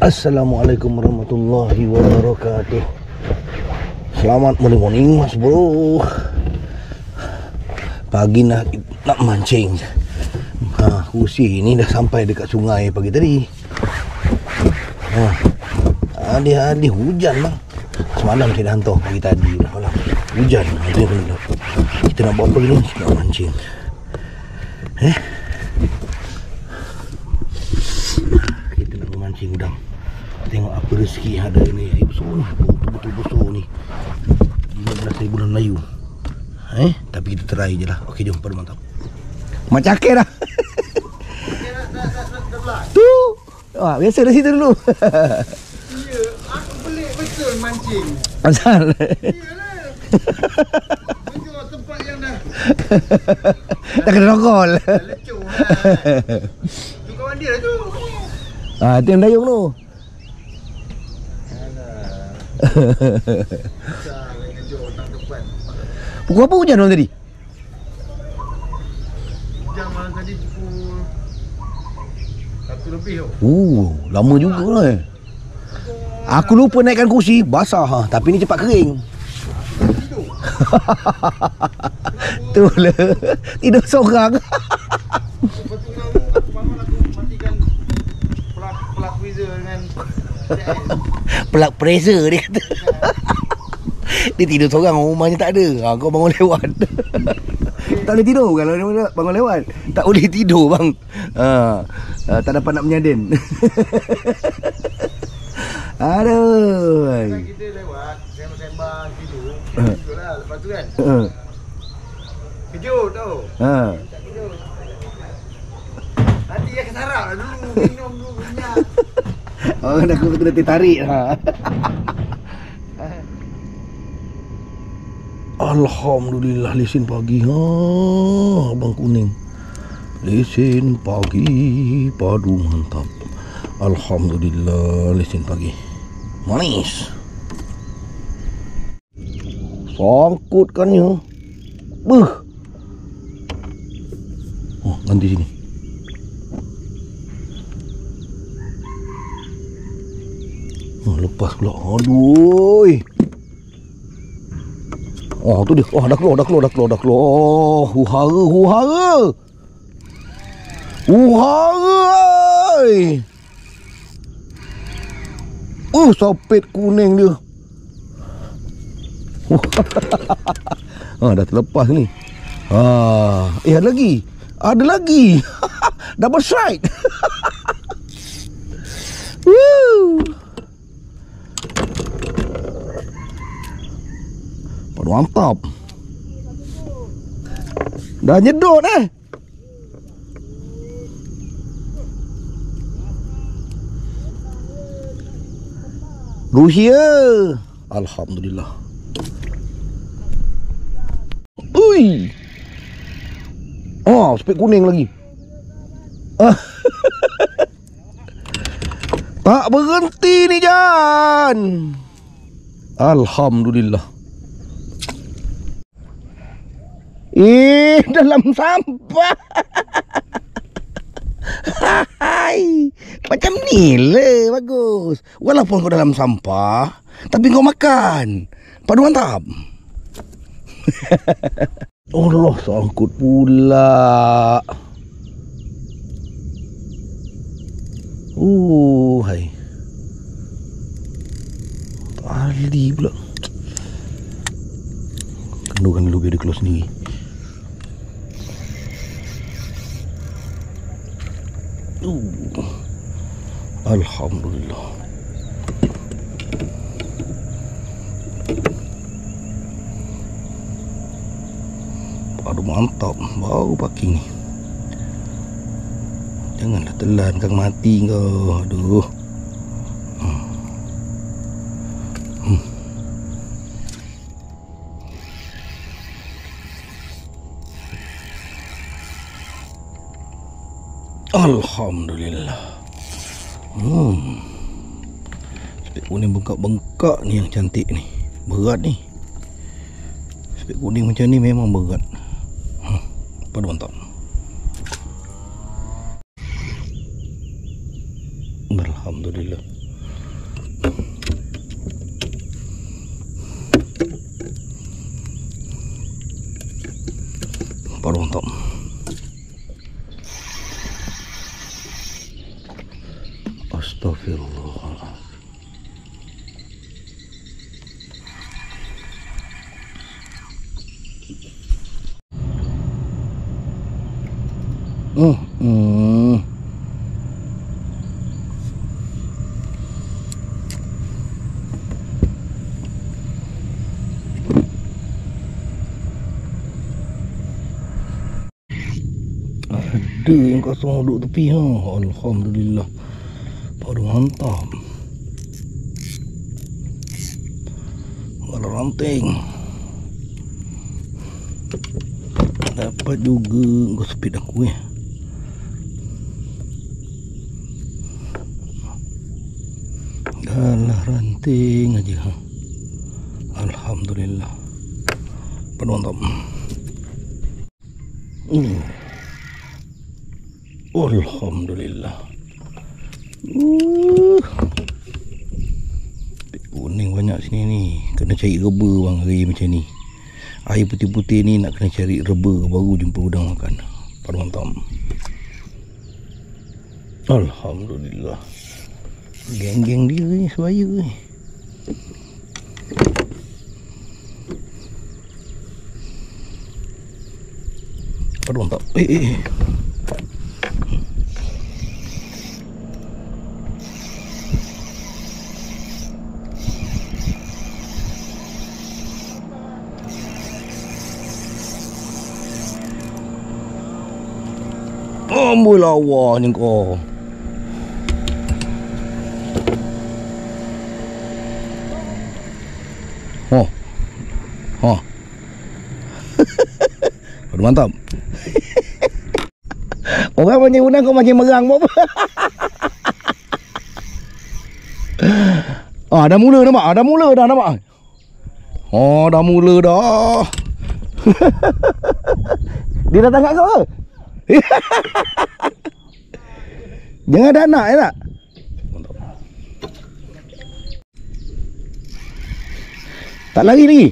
Assalamualaikum warahmatullahi wabarakatuh. Selamat morning mas bro. Pagi nak mancing. Kursi ni dah sampai dekat sungai pagi tadi. Adik hujan bang. Semalam saya dah hantar pagi tadi dah. Hujan. Itu yang kena. Kita nak buat apa ni? Nak mancing. Kita nak memancing udang. Tengok apa rezeki yang ada ni. Besar ni. Betul-betul besar ni. 15,000 bulan Melayu. Tapi kita try je lah. Okey, jom pada mantap. Macam akhir dah. Tu. Biasa dah situ dulu. Ya, aku pelik betul mancing. Asal? Iyalah. Tengok tempat yang dah kena rokol. dah lecur lah. Tu kawan dia tu. Itu yang dayung tu. Pukul apa hujan malam tadi? Hujan malam tadi pukul 1 lebih tu. Lama juga lah. Aku lupa naikkan kursi, basah tapi ni cepat kering. Tidur. Tu lah. Tidur seorang. Lepas tu aku bangun aku matikan plug freezer dengan Pelak pressure dia kata. Dia tidur seorang, rumahnya tak ada. Kau bangun lewat. Tak boleh tidur kalau dia bangun lewat. Tak boleh tidur bang. Tak dapat nak menyadin. Aduh. kita lewat sembang-sembang tidur. Tidur lah lepas tu kan. Kejut tau. Tak kejut. Nanti dia kesarap lah dulu. Minum dulu minyak. Aku kena tertarik lah. Alhamdulillah lesen pagi. Abang kuning. Lesen pagi padu mantap. Alhamdulillah lesen pagi. Manis. Sangkutkannya. Ganti sini. Lepas pula. Aduh. Tu dia. Dah keluar. Huhara. Sapit kuning dia. Dah terlepas ni. Ada lagi. Double strike. Woo. Padu mantap. Dah nyedot Ruhia. Alhamdulillah. Ui. Spek kuning lagi. Tak berhenti ni Jan. Alhamdulillah. Dalam sampah. Macam ni lah bagus. Walaupun kau dalam sampah, tapi kau makan. Padu mantap. Allah, sangkut pula. Hai. Tali pula. Kendukan dulu biar dia keluar sendiri. Alhamdulillah. Aduh mantap. Baru pagi ni. Janganlah telan kang mati kau. Aduh. Alhamdulillah. Spek kuning bengkak-bengkak ni yang cantik ni. Berat ni. Spek kuning macam ni memang berat. Padu mantap. Alhamdulillah. mantap. Astagfirullah. Ada yang kosong duduk tepi ha. Alhamdulillah. Baru mantap. Kalau ranting. Dapat juga kau speed aku Alah ranting aja ha. Alhamdulillah. Penuh mantap. Alhamdulillah. Kuning banyak sini ni. Kena cari reba bang hari macam ni. Air putih-putih ni nak kena cari reba baru jumpa udang makan. Pada mantap. Alhamdulillah. Geng-geng dia ni sebaya ni. Pada mantap. Amboi lawanya kau. Aduh mantap. Orang mancing udang kau mancing merang apa? Dah mula nampak. Dah mula dah nampak. Dah mula dah. Dia dah tangkap kau ke? Jangan ada anak tak? Tak lari lagi.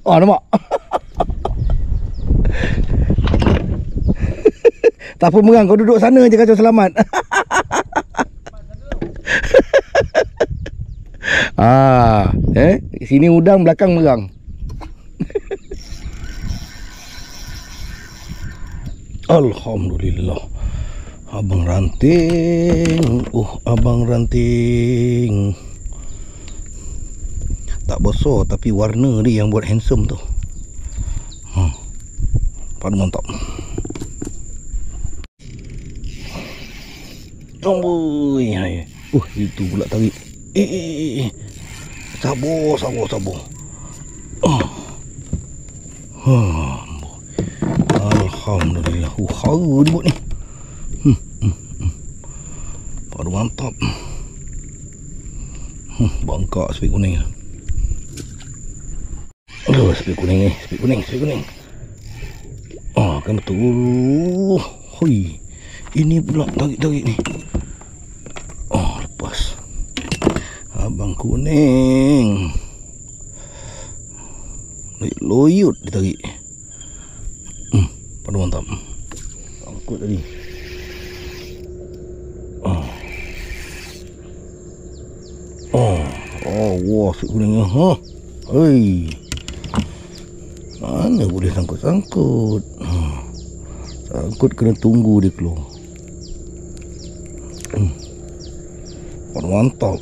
Nampak. Tak apa merang, kau duduk sana je kacau selamat. Sini udang, belakang merang. Alhamdulillah. Abang ranting. Abang ranting. Tak besar tapi warna dia yang buat handsome tu. Pada mantap. Amboi. Itu pula tarik. Sabar. Alhamdulillah. Haru dia buat ni. Pada mantap. Bangkak spek kuning. Spek kuning ni. Spek kuning. Kan betul. Hoi. Ini pula tarik-tarik ni. Lepas. Abang kuning. Loyut ditarik. Pada mantap. Angkut tadi. Wah, spek kuningnya. Hei. Mana boleh sangkut-sangkut. Sangkut kena tunggu dia keluar. Pada mantap.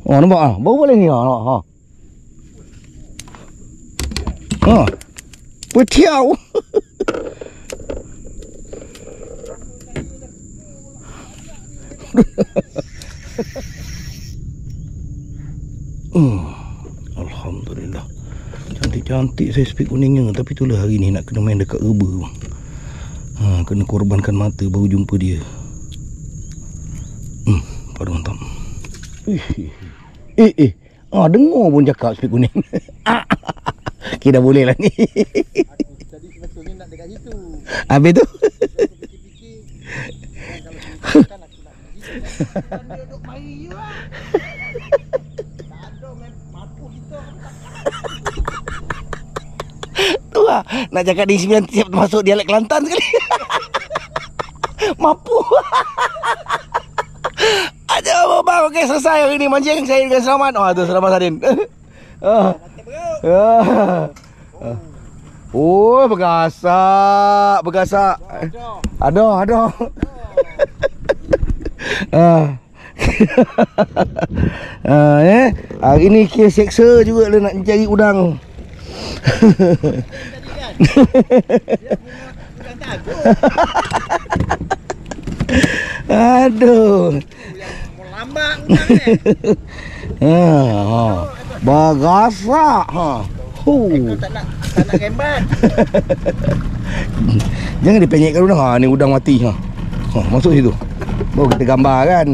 Nampak baru boleh ni. Petiau. Alhamdulillah. Cantik-cantik saya spek kuningnya. Tapi itulah hari ni nak kena main dekat reba bang. Kena korbankan mata baru jumpa dia. Pada mantap. Dengar pun cakap spek kuning. Kira boleh lah ni. Tadi sebetulnya nak dekat situ. Habis tu? Fikir-fikir. Kalau kita kan aku nak pergi. Dia duduk mari je lah. Tak ada mampu kita. Tu lah. Nak cakap di 9 tiap termasuk dialek Kelantan sekali. Mampu. Aduh bang, okey selesai hari ni mancing saya dengan selamat. Oh tu selamat Sadin. Oh bergasak, bergasak. Ada. Hari ni kira seksa juga lah nak cari udang. Aduh. Mau lambat udang ni. Bergasak. Tak nak gembat. Jangan dipenyekkan udang. Ni udang mati. Masuk situ. Baru kita gambar kan.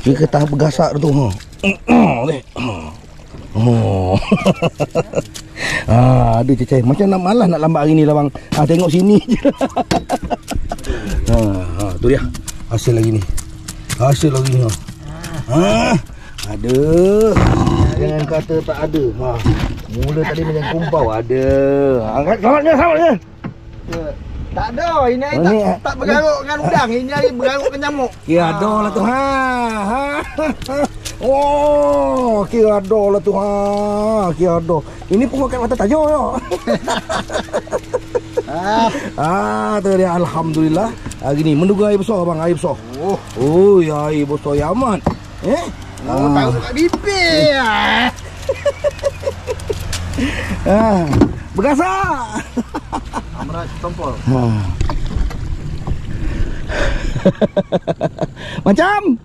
Dia kata bergasak tu. Aduh cecai. Macam nak malas nak lambat hari ni lah bang. Tengok sini je. Tu dia. Hasil lagi ni. Ada. Jangan kata tak ada. Mula tadi macam kumpau. Ada. Angkat selamatnya. Tak ada. Ini hari tak bergaruk dengan udang. Ini hari bergaruk dengan nyamuk. Kira ada lah tu. Oh, kira ada lah tu. Kira ada. Ini pun makan mata tajam ya. Tu dia. Alhamdulillah. Hari ni menduga air besar bang. Air besar. Oh ya, air besar ya amat. Tahu kat bibir. Bergasak. Amrat tompol. Macam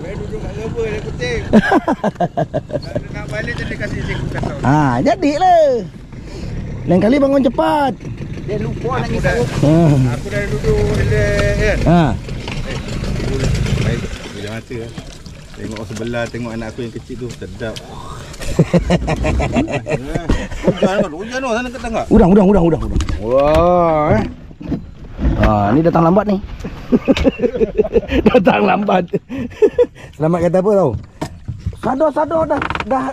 Abang duduk kat rubber dia kuting. Nak balik dia kasih cikgu kata. Jadilah. Lain kali bangun cepat. Dia lupa nak ngisap. Aku dah duduk relax kan. Baik, bila mata tengok sebelah, tengok anak aku yang kecil tu sedap. Hujan tu sana kat tengah. Udang. Wah, ni datang lambat ni. Datang lambat. Selamat kata apa tau? Sado dah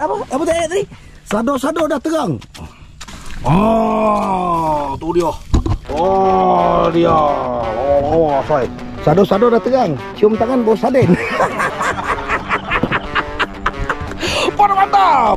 apa tadi? Sado dah terang. Tu dia. Sorry. Sado dah terang. Cium tangan bos Sadin. Pada mantap.